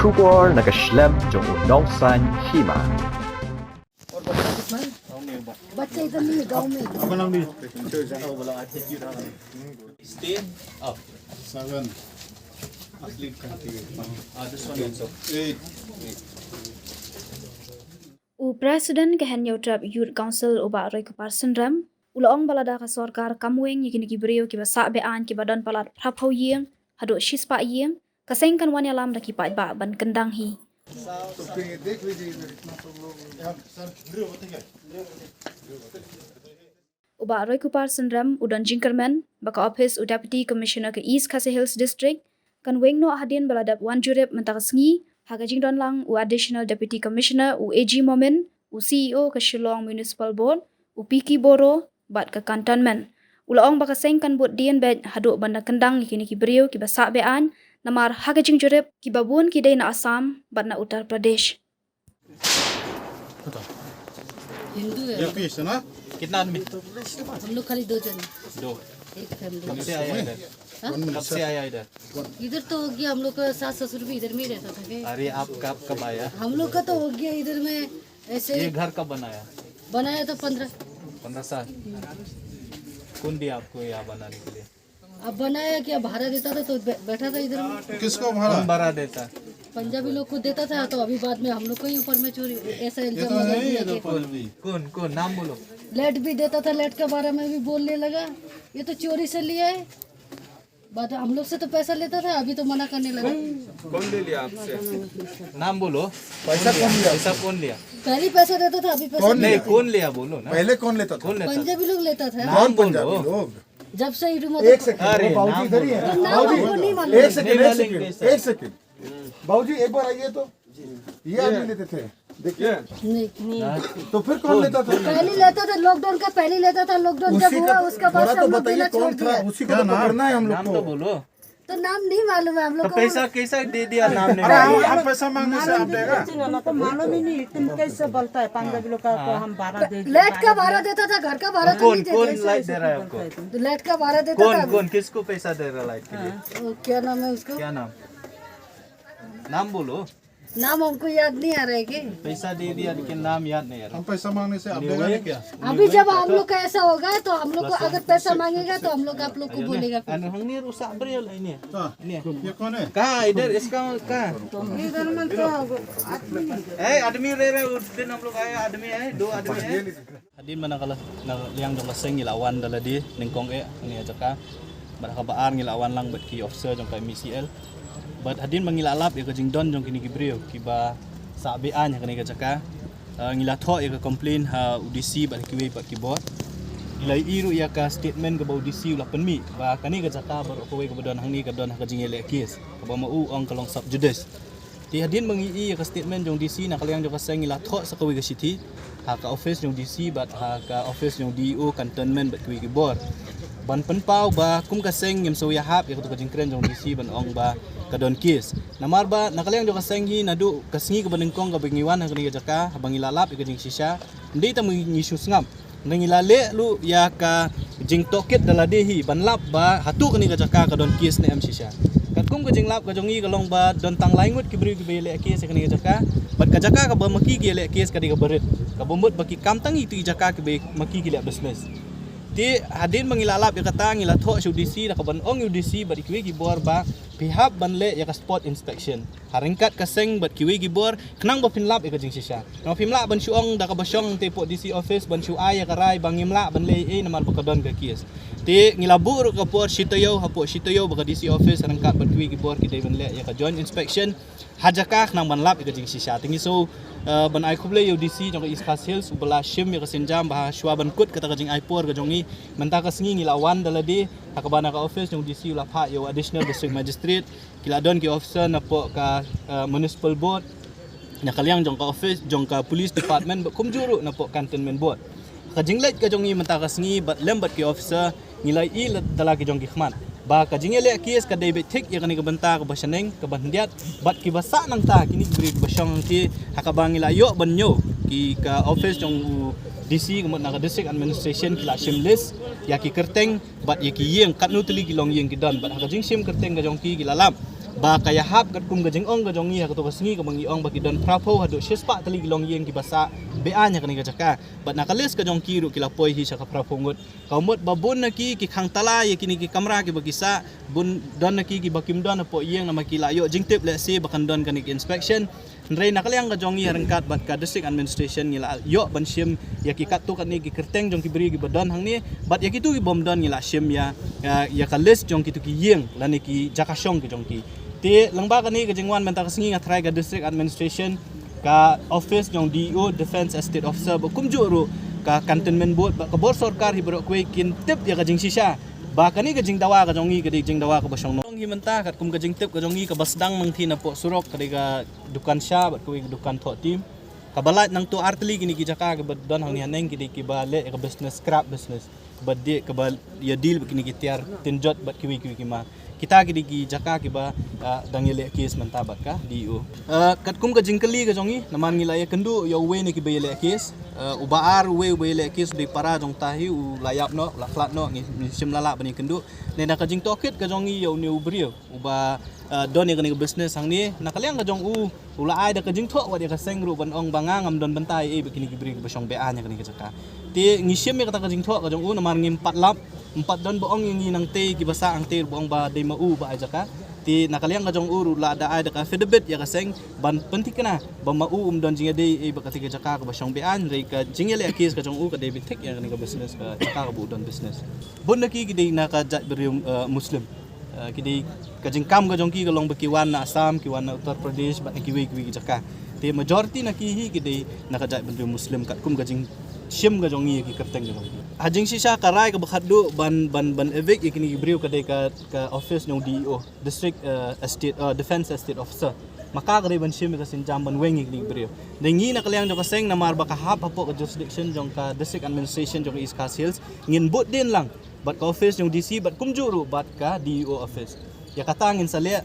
Kubor nakaslem jong unong san hima. बच्चे इधर नहीं है गाँव में। Stand up. 7. This one also. 8. Presiden kehenyo trap Youth Council uba roy ke parsen ram ulong balada ka sorkar kamweng yikini kibriyo ki basa be an ki badan palat prapau yeng hado shispa yeng kaseng kan wan alam da ki pa ba ban kendang hi uba roy ke parsen ram udan jingkerman baka office u deputy commissioner ke East Khasi Hills district kan weng no hadin baladap wan jurep mentakasngi Haga Jingdon Lang, u Additional Deputy Commissioner, u AG Momin, u CEO ke Shillong Municipal Board, u Piki Boro, bat ke Cantonment. Ulaong baka sengkan buat dian bed haduk banda kendang kini ki beriu ki basak bean, namar Haga Jingjurep ki babun ki day na Assam, bat na Uttar Pradesh. Hindu है। यूपी से ना कितना आदमी? हम लोग खाली 2 जन। दो। एक फैमिली। कब से आया इधर? कब से आया इधर? इधर तो हो गया हम लोग का सास ससुर भी इधर में ही रहता था के। अरे आप कब आया? हम लोग का तो हो गया इधर में ऐसे ये घर कब बनाया? बनाया तो 15 साल। कौन दिया आपको यहाँ बनाने के लिए? अब बनाया क्या भाड़ा देता था तो बैठा था इधर में। किसको कौन भाड़ा भाड़ा देता? पंजाबी लोग को देता था तो अभी बाद में हम लोग को ही ऊपर में चोरी ऐसा ये इल्जाम तो लगा नहीं दिया ये तो कि कल भी कौन नाम बोलो? लेट भी देता था, लेट के बारे में भी बोलने लगा ये तो चोरी से लिया है। बाद हम लोग से तो पैसा लेता था, अभी तो मना करने लगा। कौन ले लिया आपसे? नाम बोलो। पैसा कौन लिया पैसा कौन लिया? पहले पैसा देता था, अभी पैसा नहीं कौन लिया बोलो ना। पहले कौन लेता था कौन लेता? पंजाबी लोग लेता था। नाम बोलो। पंजाबी लोग जब से एक सेकंड अरे बाबूजी इधर ही है तो नाम हमको नहीं मालूम। एक सेकंड एक सेकंड बाबूजी एक बार आइए तो ये आदमी लेते थे देखिए नहीं तो फिर कौन लेता था पहले लेता था, लॉकडाउन का पहले लेता था। लॉकडाउन जब हुआ उसके बाद थोड़ा से तो हम लोग बताइए देना छोड़ कौन था दिया। उसी को तो पकड़ना है हम लोग नाम को तो बोलो। तो नाम नहीं मालूम है हम तो लोग को। पैसा कैसा दे दिया नाम ने? आप पैसा मांगने से आप देगा ना तो मालूम ही नहीं तुम कैसे बोलता है पंजाबी लोग का को हम भाड़ा दे लेट का भाड़ा देता था, घर का भाड़ा तो कौन नहीं कौन देते। लाइट दे रहा है आपको? तो लेट का भाड़ा देता था। कौन किसको पैसा दे रहा है लाइट के लिए? वो क्या नाम है उसका? क्या नाम? नाम बोलो। नाम हमको याद नहीं आ रहा है कि पैसा दे दिया लेकिन नाम याद नहीं आ रहा। हम पैसा मांगने से आप देगा नहीं क्या अभी जब हम लोग का ऐसा होगा तो हम लोग को अगर पैसा मांगेगा तो हम लोग आप लोग को बोलेगा फिर। anu hang ni rusak berial ini. Ini. ये कौन है Kah इधर इसका kah. इधर में तो आदमी रह रहे उस दिन हम लोग आए आदमी है 2 आदमी है. Hadin mana kala liang dong kaseng lawan daladi ningkong ni aja ka. Baraka baan lawan lang bet ki officer jong kai MCL. But hadin mangilalap ya kajing don jong kini gibrio kiba sabean ya kani kajaka. Ngila tho ya complain ha UDC bat kiwe bat keyboard. Ilai iru ya ka statement ke bau DC ulah penmi ba kani ka jaka bar ko we ke badon hang ni ke don ha jing ele kes ka ba mau ong kalong sub judes ti hadin mangi ya ka statement jong DC na kalyang jong ka seng ila tho sa kawi ka city ha ka office jong DC bat ha ka office jong DO cantonment bat kiwi ke bor ban penpau ba kum ka seng yem so ya hap ya ka jing kren jong DC ban ong ba ka don kes namar ba na kalyang jong ka seng hi nadu kasngi ka banengkong ka bingiwan ha kani ka jaka habang ilalap ka jing sisha ndi ta mangi isu ngam nangilale lu ya ka jing toket daladehi banlap ba hatu kani ka jaka ka don kes ne am sisha kakum ka jing lap ka jongi ka long ba don tang laingut ki bri ki bele kes kani ka jaka bat ka jaka ka ba maki ki le kes kadi ka berit ka bomut baki kamtang itu jaka ki be maki ki le business ti hadin mangilalap ya kata ngila tho UDC da ka ban ong UDC ba ki ki bor ba pihak banle ya ka spot inspection haringkat ka seng bat kiwi gibor kenang ba pinlap ya ka jing sisya no pinlap ban suong da ka basyong te po DC office ban su ay ka rai bangimla ban le namar ba ka don ka kies ti ngilabur ka por sitayo ha po sitayo ba ka DC office haringkat bat kiwi gibor ki dai ban le ya ka joint inspection hajaka nang ban lap ya ka jing sisya tingi so ban ai kuble UDC jong East Khasi Hills ubala shim ya ka senjam ba shwa ban kut kata ka jing ai por ka jongi menta ka singi ngilawan daladi hakabana ka office jong DC ulah pha yo additional district magistrate kiladon ki officer na po ka municipal board na kalyang jong ka office jong ka police department kumjuru na po cantonment board ka jinglet ka jongi menta ka singi bat lembat ki officer ngilai i dalaki jong ki khman ba ka jingele kies ka debit tik ya kani ka banta ka basaneng ka bandiat bat ki basa nang ta kini bri basyang ti hakabang ila yo banyo ki ka office jong DC kumot na ka district administration kila shimless ya ki kerteng bat ya ki yeng kat nutli ki long yeng ki don bat ka jing sim kerteng ka jong ki lalam ba kaya hap kat kum gajeng ong gajong ngi ka to kasngi ka bangi ong bagi don prapo hadu shispa tali gilong yeng ki basa beanya kani ka jaka bat nakalis ka jong kiru kila poi hi saka prapo ngut kaumot babun na ki khang tala ye kini ki kamra ki bagisa bun don na ki bakim don po yeng na makila yo jingtip le se bakan don kani ki inspection Nrei nakaliang ka jongi harangkat bat ka district administration ngila yo ban sim ya ki kat tu kat ni ki kerteng jong ki beri ki badon hang ni bat ya ki tu ki bom don ngila sim ya ka list jong ki tu ki yeng lani ki jakasyong ki jong ki ti langba ka ni ka jingwan mentak singi ngatrai ka district administration ka office jong DO defense estate officer ba kumjuru ka cantonment board ba ka bor sarkar hi bro kwe kin tip ya ka jing sisa ba kani ka jing dawa ka jongi ka jing dawa ka basong no hi menta kat kum ka jing tip ka jongi ka basdang mangthi na po surok ka ka dukan sya bat kwe dukan tho team ka balat nang tu artli kini ki jaka ka badon hang ni haneng ki ba le ka business scrap business ba de ka ba ya deal kini ki tiar tinjot bat kiwi ki ma kita ki jaka ki ba dangile kes menta bat ka DO kat kum ka jingkeli ka jongi naman ngila ya kendu ya we ni ki ba le kes ubaar we le kes di para jong tahi u layap no la flat no ngi sim lala bani kendu ne na ka jing toket ka jongi ya ne ubrio uba don ya kani business hang ni nakaliang ka jong u la ai da ka jing tho wa dia ka seng ru ban ong banga ngam don bantai e bikini ki bri ka basong be anya kani ka jaka ti ngi sim me ka jing tho ka jong u naman ngi 4 lap 4 don boong ngi nang te ki basa ang te boong ba de mau ba jaka ti nakaliang ka jong uru la da ai da ka fedebet ya ka seng ban pentik kana ba mau don jinga de e ba ka tiga jaka ka basong be an re ka jingele akis ka jong u ka de bitik ya kani ka business ka jaka ka bu don business bun na ki de na ka jat beri muslim kidi kajing kam ka jong ki ka long bakiwan na Assam kiwan na Uttar Pradesh bat na kiwi jaka ti majority na ki hi kidi na ka jat beri muslim kat kum kajing sim ga jongi ki kapteng jong hajing sisa karai ka bakhadu ban evict ikini brio ka de ka office ng DO district estate defense estate officer maka ka ban sim ka sinjam ban weng ikini brio dengi na kaliang jong ka seng na mar baka hap hapo ka jurisdiction jong ka district administration jong East Coast Hills ngin bot din lang bat ka office ng DC bat kumjuru bat ka DO office ya katangin sa le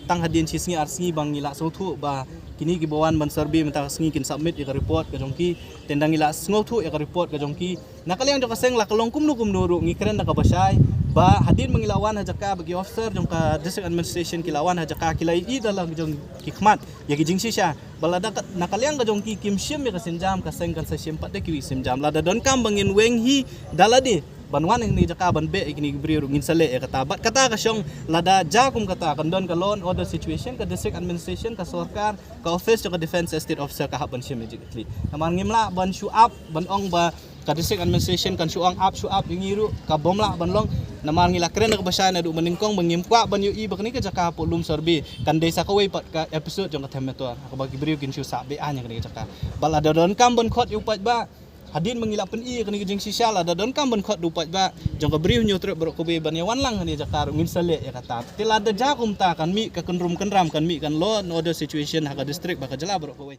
tang hadin sisngi arsi bang ngila sothu ba kini ki bawan ban survey menta sngi kin submit ya report ka jongki tendang ila sngotu ya report ka jongki nakaliang jong kaseng la kalong kumnu ru ngikren na ka basay ba hadin mangilawan ha jaka bagi officer jong ka district administration kilawan ha jaka kilai i dalam jong kikmat ya ki jingsi sya balada nakaliang ka jongki kim sim ya kasenjam kaseng kan sa sim pat de ki sim jam lada don kam bangin weng hi daladi banwan ni jaka ban be ikini brio ngin sale e kata bat kata ka syong lada jakum kata kan don ka law and order situation ka district administration ka sarkar ka office ka defense estate officer ka haban sim immediately naman ngimla ban show up ban ong ba ka district administration kan show up ngiru ka bomla ban long naman ngila kren ka basya na du maningkong bangim kwa ban yu i bakni ka jaka po lum sorbi kan desa ka way pat ka episode jong ka themeto ka bagi brio kin show sabe anya ka jaka balada don kam ban khot yu pat ba hadin mengilap pen i kani jeng sisa la da don kam ban khot dupat ba jong ka briu nyu trep bro ko be ban yawan lang ni jakar ngin sale ya kata tilada jakum ta kan mi ka kenrum kenram kan mi kan law and order situation ha ka district ba ka jela bro ko